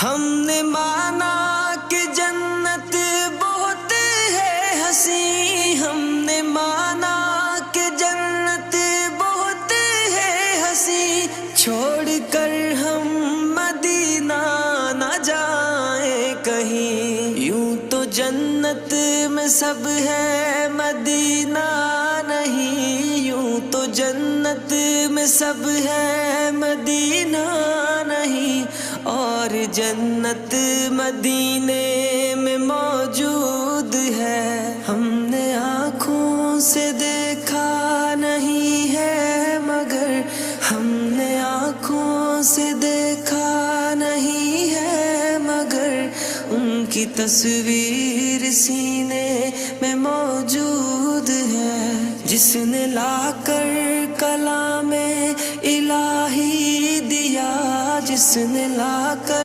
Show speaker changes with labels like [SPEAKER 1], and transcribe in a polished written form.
[SPEAKER 1] ہم نے مانا کہ جنت بہت ہے حسین، ہم نے مانا کہ جنت بہت ہے حسین، چھوڑ کر ہم مدینہ نہ جائیں کہیں، یوں تو جنت میں سب ہے مدینہ نہیں، یوں تو جنت میں سب ہے مدینہ نہیں، اور جنت مدینے میں موجود ہے، ہم نے آنکھوں سے دیکھا نہیں ہے مگر، ہم نے آنکھوں سے دیکھا نہیں ہے مگر، ان کی تصویر سینے میں موجود ہے، جس نے لا کر کلام الہی دیا، جس نے لا کر